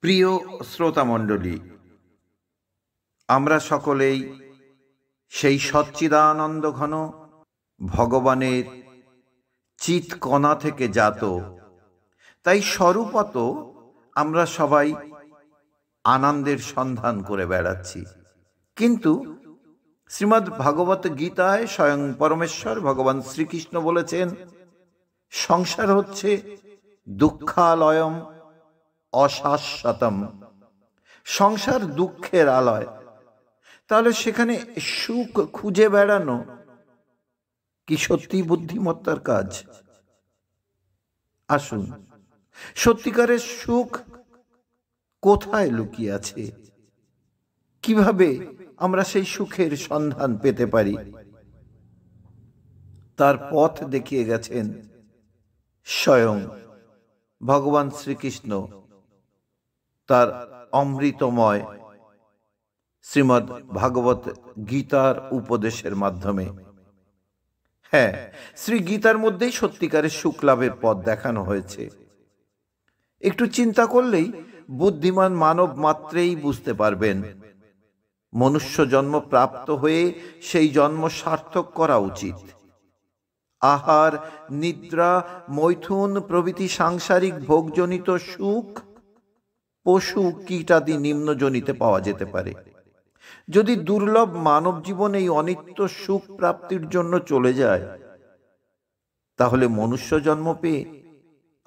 প্রিয় শ্রোতামণ্ডলী, আমরা সকলেই সেই সচ্চিদানন্দ ঘন ভগবানের চিৎকণা থেকে জাত। তাই স্বরূপত আমরা সবাই আনন্দের সন্ধান করে বেড়াচ্ছি। কিন্তু শ্রীমদ্ ভাগবত গীতায় স্বয়ং পরমেশ্বর ভগবান শ্রীকৃষ্ণ বলেছেন, সংসার হচ্ছে দুঃখালয়ম অশাশ্বতম। সংসার দুঃখের আলয়। তাহলে সেখানে সুখ খুঁজে বেড়ানো কি সত্যি বুদ্ধিমত্তার কাজ? আসুন, সত্যিকারের সুখ কোথায় লুকিয়ে আছে? কিভাবে আমরা সেই সুখের সন্ধান পেতে পারি? তার পথ দেখিয়ে গেছেন স্বয়ং ভগবান শ্রীকৃষ্ণ তার অমৃতময় শ্রীমদ্ ভাগবত গীতার উপদেশের মাধ্যমে। হ্যাঁ, শ্রী গীতার মধ্যেই সত্যিকারের সুখ লাভের পথ দেখানো হয়েছে। একটু চিন্তা করলেই বুদ্ধিমান মানব মাত্রেই বুঝতে পারবেন, মনুষ্য জন্ম প্রাপ্ত হয়ে সেই জন্ম সার্থক করা উচিত। আহার, নিদ্রা, মৈথুন প্রভৃতি সাংসারিক ভোগজনিত সুখ পশু কীটাদি নিম্নজনিতে পাওয়া যেতে পারে। যদি দুর্লভ মানব জীবন এই অনিত্য সুখ প্রাপ্তির জন্য চলে যায়, তাহলে মনুষ্য জন্ম পেয়ে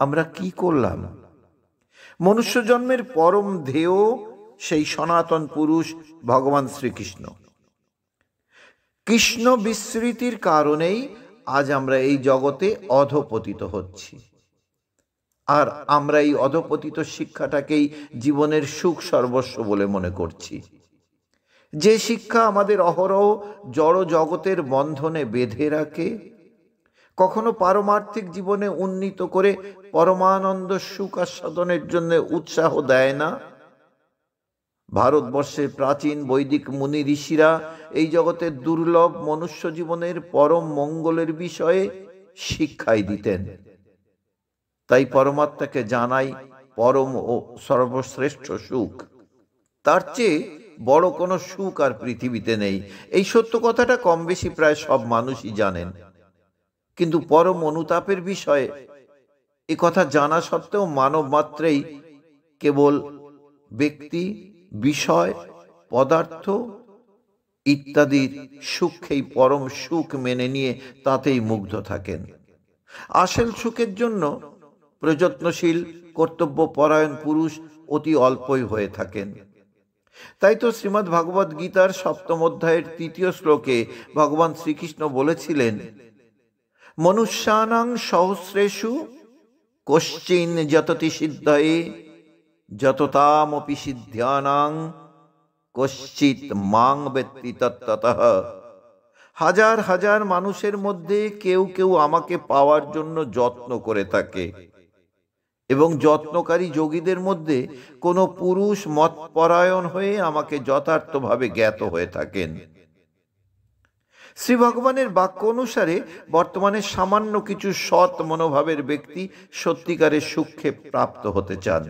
আমরা কি করলাম? মনুষ্য জন্মের পরম ধ্যেয় সেই সনাতন পুরুষ ভগবান শ্রীকৃষ্ণ। কৃষ্ণ বিস্মৃতির কারণেই আজ আমরা এই জগতে অধঃপতিত হচ্ছি। আর আমরা এই অধঃপতিত শিক্ষাটাকেই জীবনের সুখ সর্বস্ব বলে মনে করছি। যে শিক্ষা আমাদের অহরহ জড় জগতের বন্ধনে বেঁধে রাখে, কখনো পারমার্থিক জীবনে উন্নীত করে পরমানন্দ সুখ আস্বাদনের জন্য উৎসাহ দেয় না। ভারতবর্ষের প্রাচীন বৈদিক মুনি ঋষিরা এই জগতের দুর্লভ মনুষ্য জীবনের পরম মঙ্গলের বিষয়ে শিক্ষাই দিতেন। তাই পরমাত্মাকে জানাই পরম ও সর্বশ্রেষ্ঠ সুখ। তার চেয়ে বড় কোনো সুখ আর পৃথিবীতে নেই। এই সত্য কথাটা কম বেশি প্রায় সব মানুষই জানেন, কিন্তু পরম অনুতাপের বিষয়ে এ কথা জানা সত্ত্বেও মানব মাত্রেই কেবল ব্যক্তি, বিষয়, পদার্থ ইত্যাদির সুখেই পরম সুখ মেনে নিয়ে তাতেই মুগ্ধ থাকেন। আসল সুখের জন্য প্রযত্নশীল কর্তব্যপরায়ণ পুরুষ অতি অল্পই হয়ে থাকেন। তাই তো শ্রীমদ্ ভাগবত গীতার 7ম অধ্যায়ের 3য় শ্লোকে ভগবান শ্রীকৃষ্ণ বলেছিলেন, মনুষ্যানাং সহস্রেষু কশ্চিন যততি সিদ্ধয়ে যততামপি সিদ্ধ্যানাং কশ্চিৎ মাং বেত্তি তত্ত্বতঃ। হাজার হাজার মানুষের মধ্যে কেউ কেউ আমাকে পাওয়ার জন্য যত্ন করে থাকে, এবং যত্নকারী যোগীদের মধ্যে কোনো পুরুষ মতপরায়ণ হয়ে আমাকে যথার্থভাবে জ্ঞাত হয়ে থাকেন। শ্রী ভগবানের বাক্য অনুসারে বর্তমানে সামান্য কিছু সৎ মনোভাবের ব্যক্তি সত্যিকারের সুখে প্রাপ্ত হতে চান।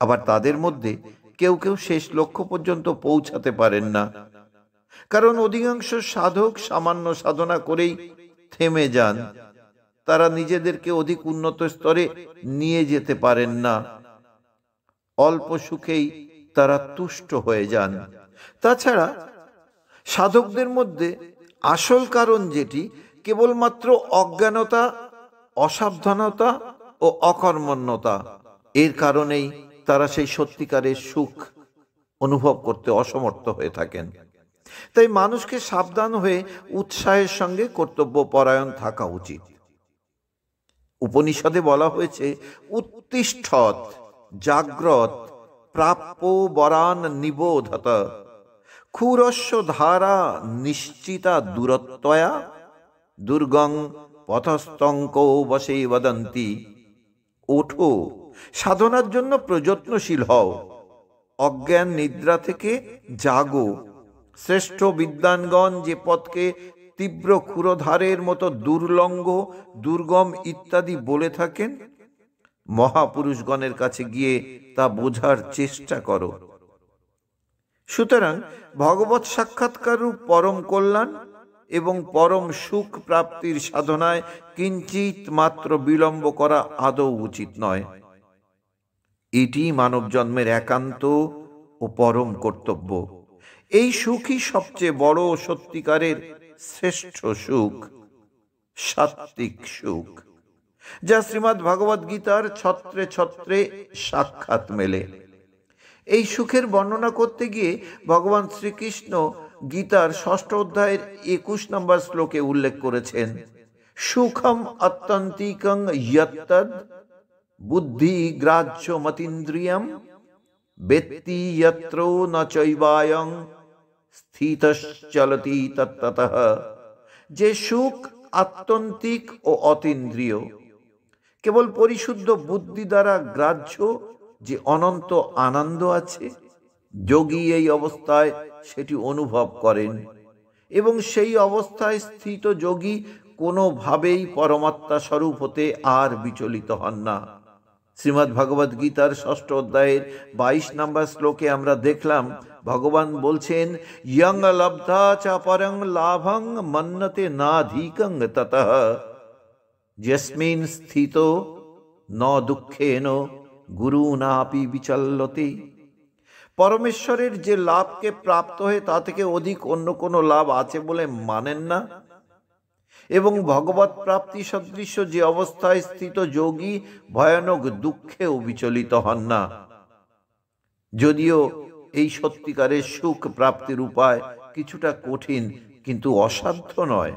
আবার তাদের মধ্যে কেউ কেউ শেষ লক্ষ্য পর্যন্ত পৌঁছাতে পারেন না, কারণ অধিকাংশ সাধক সামান্য সাধনা করেই থেমে যান। তারা নিজেদেরকে অধিক উন্নত স্তরে নিয়ে যেতে পারেন না। অল্প সুখেই তারা তুষ্ট হয়ে যান। তাছাড়া সাধকদের মধ্যে আসল কারণ যেটি, কেবলমাত্র অজ্ঞানতা, অসাবধানতা ও অকর্মণ্যতা। এর কারণেই তারা সেই সত্যিকারের সুখ অনুভব করতে অসমর্থ হয়ে থাকেন। তাই মানুষকে সাবধান হয়ে উৎসাহের সঙ্গে কর্তব্যপরায়ণ থাকা উচিত। উপনিষদে বলা হয়েছে, উত্তিষ্ঠৎ জাগ্রত প্রাপ্য বরান নিবোধত ক্ষুরস্য ধারা নিশ্চিতা দূরত্বয়া দুর্গং পথস্তঙ্ক বসে বদন্তি। ওঠো, সাধনার জন্য প্রযত্নশীল হও, অজ্ঞান নিদ্রা থেকে জাগো। শ্রেষ্ঠ বিদ্বানগণ যে পথকে তীব্র ক্ষুরধারের মতো দুর্লঙ্ঘ, দুর্গম ইত্যাদি বলে থাকেন, মহাপুরুষগণের কাছে গিয়ে তা বোঝার চেষ্টা করো। সুতরাং ভগবৎ সাক্ষাৎকার রূপ পরম কল্যাণ এবং পরম সুখ প্রাপ্তির সাধনায় কিঞ্চিত মাত্র বিলম্ব করা আদৌ উচিত নয়। এটি মানব জন্মের একান্ত ও পরম কর্তব্য। এই সুখই সবচেয়ে বড় সত্যিকারের শ্রেষ্ঠ সুখ, সাত্ত্বিক সুখ, যা শ্রীমদ্ ভগবদ গীতার ছত্রে ছত্রে সাক্ষাৎ মেলে। এই সুখের বর্ণনা করতে গিয়ে ভগবান শ্রীকৃষ্ণ গীতার 6 অধ্যায়ের 21 নম্বর শ্লোকে উল্লেখ করেছেন, সুখম অত্যন্তিকং ইয়ত্তদ বুদ্ধি গ্রাহ্য মতীন্দ্রিয়ম বেত্তি যত্র ন চৈবায়ং স্থিতশ্চলতি তত্ততঃ। যে সুখ আত্যন্তিক ও অতীন্দ্রিয়, কেবল পরিশুদ্ধ বুদ্ধি দ্বারা গ্রাহ্য, যে অনন্ত আনন্দ আছে, যোগী এই অবস্থায় সেটি অনুভব করেন এবং সেই অবস্থায় স্থিত যোগী কোনোভাবেই পরমাত্মা স্বরূপ হতে আর বিচলিত হন না। শ্রীমদ্ ভগবদ গীতার 6 অধ্যায়ের 22 নম্বর শ্লোকে আমরা দেখলাম ভগবান বলছেন, ইয়ং লব্ধা চ পরং লাভং মন্যতে নাধিকং ততঃ যস্মিন স্থিতো ন দুঃখেন গুরুনাপি বিচল্যতে। পরমেশ্বরের যে লাভকে প্রাপ্ত হয়ে তা থেকে অধিক অন্য কোনো লাভ আছে বলে মানেন না এবং ভগবৎ প্রাপ্তি সদৃশ যে অবস্থায় স্থিত যোগী ভয়ানক দুঃখেও বিচলিত হন না। যদিও এই সত্যিকারের সুখ প্রাপ্তির উপায় কিছুটা কঠিন, কিন্তু অসাধ্য নয়।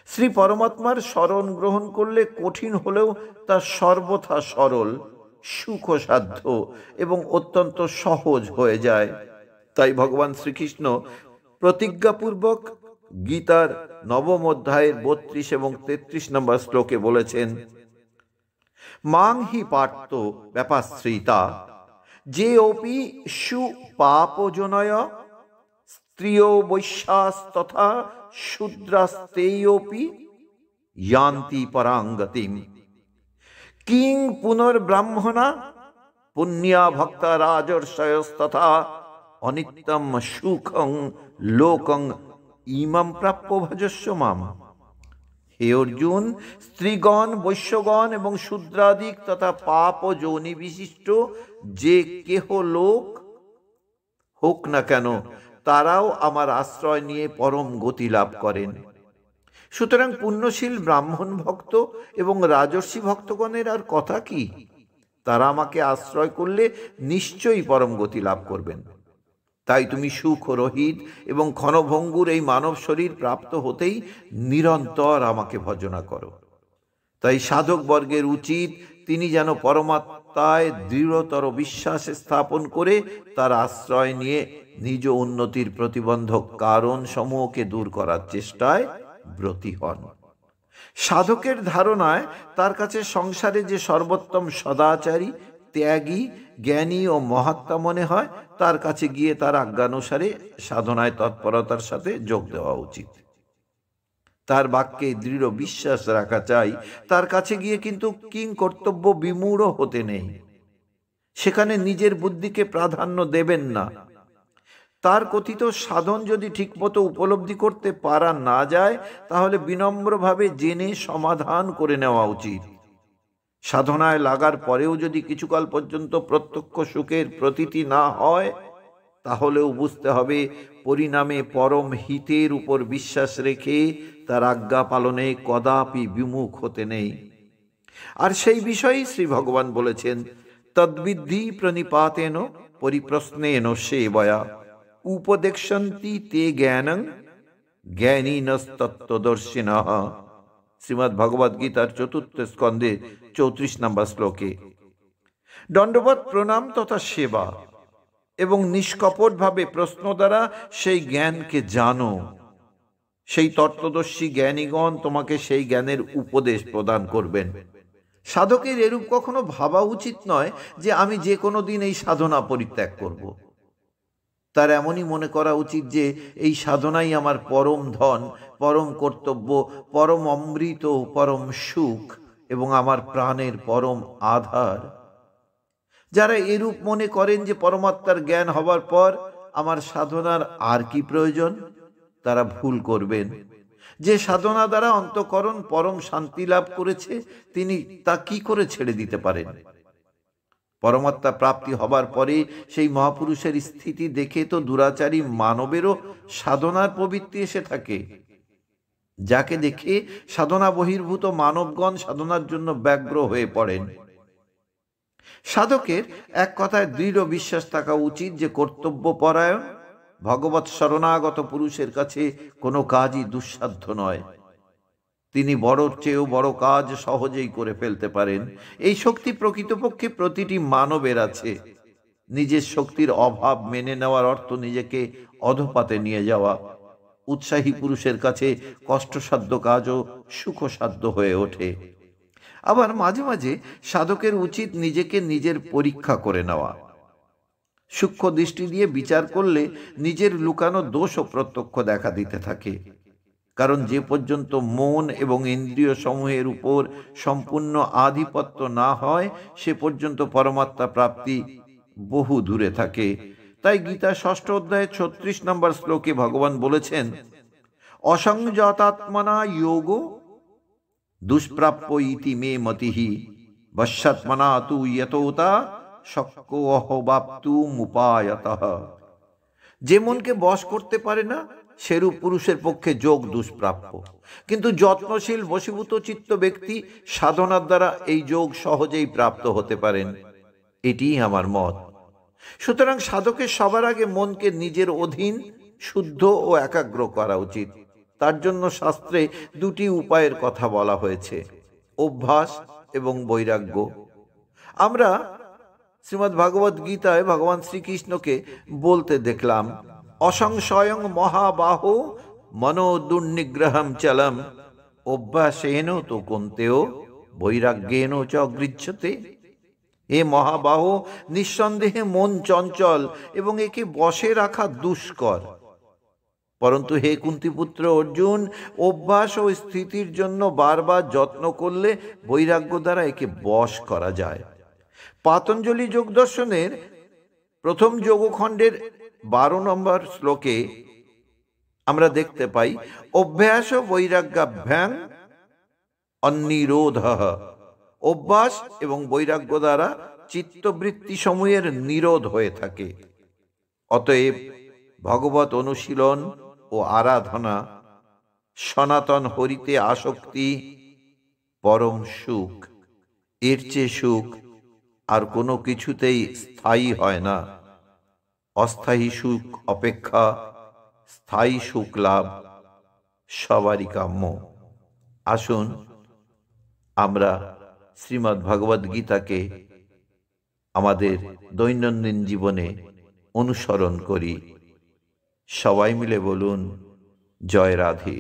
শ্রী পরমাত্মার শরণ গ্রহণ করলে কঠিন হলেও তা সর্বথা সরল, সুখসাধ্য এবং অত্যন্ত সহজ হয়ে যায়। তাই ভগবান শ্রীকৃষ্ণ প্রতিজ্ঞাপূর্বক গীতার 9 অধ্যায়ের 32 এবং 33 নম্বর শ্লোকে বলেছেন, মাং হি পার্থ ব্যাপাশ্রিতা যে অপি সুপাপজনয় স্ত্রিয় বৈশ্যাস্তথা শূদ্রাস্তেয়োপি ইয়ান্তি পরাঙ্গতিম কিং পুনর্ব্রাহ্মণা পুণ্যা ভক্তা রাজর্ষয়স্তথা অনিত্যম সুখং লোকং ইমাম প্রাপ্য ভজস্ব মাম। হে অর্জুন, স্ত্রীগণ, বৈশ্যগণ এবং শূদ্রাদিক তথা পাপ ও যোনি বিশিষ্ট যে কেহ লোক হোক না কেন, তারাও আমার আশ্রয় নিয়ে পরম গতি লাভ করেন। সুতরাং পুণ্যশীল ব্রাহ্মণ ভক্ত এবং রাজর্ষি ভক্তগণের আর কথা কি? তারা আমাকে আশ্রয় করলে নিশ্চয়ই পরম গতি লাভ করবেন। তাই তুমি সুখ রহিত এবং ক্ষণভঙ্গুর এই মানব শরীর প্রাপ্ত হতেই নিরন্তর আমাকে ভজনা করো। তাই সাধক বর্গের উচিত তিনি যেন পরমাত্মায় দৃঢ়তর বিশ্বাস স্থাপন করে তার আশ্রয় নিয়ে নিজ উন্নতির প্রতিবন্ধক কারণ সমূহকে দূর করার চেষ্টায় ব্রতী হন। সাধকের ধারণায় তার কাছে সংসারে যে সর্বোত্তম সদাচারী, ত্যাগী, জ্ঞানী ও মহাত্মা মনে হয়, তার কাছে গিয়ে তার আজ্ঞানুসারে সাধনায় তৎপরতার সাথে যোগ দেওয়া উচিত। তার বাক্যে দৃঢ় বিশ্বাস রাখা চাই। তার কাছে গিয়ে কিন্তু কিং কর্তব্য বিমূঢ় হতে নেই। সেখানে নিজের বুদ্ধিকে প্রাধান্য দেবেন না। তার কথিত সাধন যদি ঠিকমতো উপলব্ধি করতে পারা না যায়, তাহলে বিনম্রভাবে জেনে সমাধান করে নেওয়া উচিত। সাধনায় লাগার পরেও যদি কিছুকাল পর্যন্ত প্রত্যক্ষ সুখের প্রতীতি না হয়, তাহলেও বুঝতে হবে পরিণামে পরম হিতের উপর বিশ্বাস রেখে তার আজ্ঞা পালনে কদাপি বিমুখ হতে নেই। আর সেই বিষয়েই শ্রী ভগবান বলেছেন, তদ্বিদ্ধি প্রণিপাতেন পরিপ্রশ্নেন সেবয়া উপদেক্ষন্তি তে জ্ঞানং জ্ঞানীনস্তত্ত্বদর্শিনঃ। শ্রীমদ্ ভগবদ গীতার 4th স্কন্ধে 34 নম্বর শ্লোকে। দণ্ডবৎ প্রণাম তথা সেবা এবং নিষ্কপটভাবে প্রশ্ন দ্বারা সেই জ্ঞানকে জানো। সেই তত্ত্বদর্শী জ্ঞানীগণ তোমাকে সেই জ্ঞানের উপদেশ প্রদান করবেন। সাধকের এরূপ কখনো ভাবা উচিত নয় যে আমি যে কোনো দিন এই সাধনা পরিত্যাগ করব। তার এমনই মনে করা উচিত যে এই সাধনাই আমার পরম ধন, পরম কর্তব্য, পরম অমৃত, পরম সুখ এবং আমার প্রাণের পরম আধার। যারা এরূপ মনে করেন যে পরমাত্মার জ্ঞান হবার পর আমার সাধনার আর কি প্রয়োজন, তারা ভুল করবেন। যে সাধনা দ্বারা অন্তঃকরণ পরম শান্তি লাভ করেছে, তিনি তা কি করে ছেড়ে দিতে পারেন? পরমাত্মা প্রাপ্তি হবার পরে সেই মহাপুরুষের স্থিতি দেখে তো দুরাচারী মানবেরও সাধনার প্রবৃত্তি এসে থাকে, যাকে দেখে সাধনা বহির্ভূত মানবগণ সাধনার জন্য ব্যগ্র হয়ে পড়েন। সাধকের এক কথায় দৃঢ় বিশ্বাস থাকা উচিত যে কর্তব্য পরায়ণ ভগবৎ শরণাগত পুরুষের কাছে কোনো কাজই দুঃসাধ্য নয়। তিনি বড়র চেয়েও বড় কাজ সহজেই করে ফেলতে পারেন। এই শক্তি প্রকৃতপক্ষে প্রতিটি মানবের আছে। নিজের শক্তির অভাব মেনে নেওয়ার অর্থ নিজেকে অধপাতে নিয়ে যাওয়া। উৎসাহী পুরুষের কাছে কষ্টসাধ্য কাজও সুখসাধ্য হয়ে ওঠে। আবার মাঝে মাঝে সাধকের উচিত নিজেকে নিজের পরীক্ষা করে নেওয়া। সূক্ষ্ম দৃষ্টি দিয়ে বিচার করলে নিজের লুকানো দোষও প্রত্যক্ষ দেখা দিতে থাকে। কারণ যে পর্যন্ত মন এবং ইন্দ্রিয় সমূহের উপর সম্পূর্ণ আধিপত্য না হয়, সে পর্যন্ত পরমাত্মা প্রাপ্তি বহু দূরে থাকে। তাই গীতা 6ষ্ঠ অধ্যায়ে 36 নম্বর শ্লোকে ভগবান বলেছেন, অসংযতাত্মনা যোগো দুষ্প্রাপ্য ইতি মে মতিহি বশ্যৎমনা তু যতোতা শক্যোহবাপ্তুমুপায়তঃ। যে মনকে বশ করতে পারে না, সেরূপ পুরুষের পক্ষে যোগ দুষ্প্রাপ্য। কিন্তু যত্নশীল বশীভূত চিত্ত ব্যক্তি সাধনার দ্বারা এই যোগ সহজেই প্রাপ্ত হতে পারেন। এটিই আমার মত। সুতরাং সাধকের সবার আগে মনকে নিজের অধীন শুদ্ধ ও একাগ্র করা উচিত। তার জন্য শাস্ত্রে দুটি উপায়ের কথা বলা হয়েছে, অভ্যাস এবং বৈরাগ্য। আমরা শ্রীমদ্ ভাগবত গীতায় ভগবান শ্রীকৃষ্ণকে বলতে দেখলাম, অসংশয়ং মহাবাহো মনো দুর্নিগ্রহম চলম অভ্যাসেন তো কন্তেও বৈরাগ্যেন চ গৃহ্যতে। হে মহাবাহো, নিঃসন্দেহে মন চঞ্চল এবং একে বশে রাখা দুষ্কর। পরন্তু হে কুন্তিপুত্র অর্জুন, অভ্যাস ও স্থিতির জন্য বারবার যত্ন করলে বৈরাগ্য দ্বারা একে বশ করা যায়। পাতঞ্জলি যোগ দর্শনের প্রথম যোগখণ্ডের 12 নম্বর শ্লোকে আমরা দেখতে পাই, অভ্যাস বৈরাগ্যাভ্যাং অনিরোধঃ। অভ্যাস এবং বৈরাগ্য দ্বারা চিত্তবৃত্তি সমূহের নিরোধ হয়ে থাকে। অতএব ভগবত অনুশীলন ও আরাধনা, সনাতন হরিতে আসক্তি পরম সুখ। এর চেয়ে সুখ আর কোনো কিছুতেই স্থায়ী হয় না। অস্থায়ী সুখ অপেক্ষা স্থায়ী সুখ লাভ সবারই কাম্য। আসুন আমরা শ্রীমদ্ ভগবদ গীতাকে আমাদের দৈনন্দিন জীবনে অনুসরণ করি। সবাই মিলে বলুন, জয় রাধে।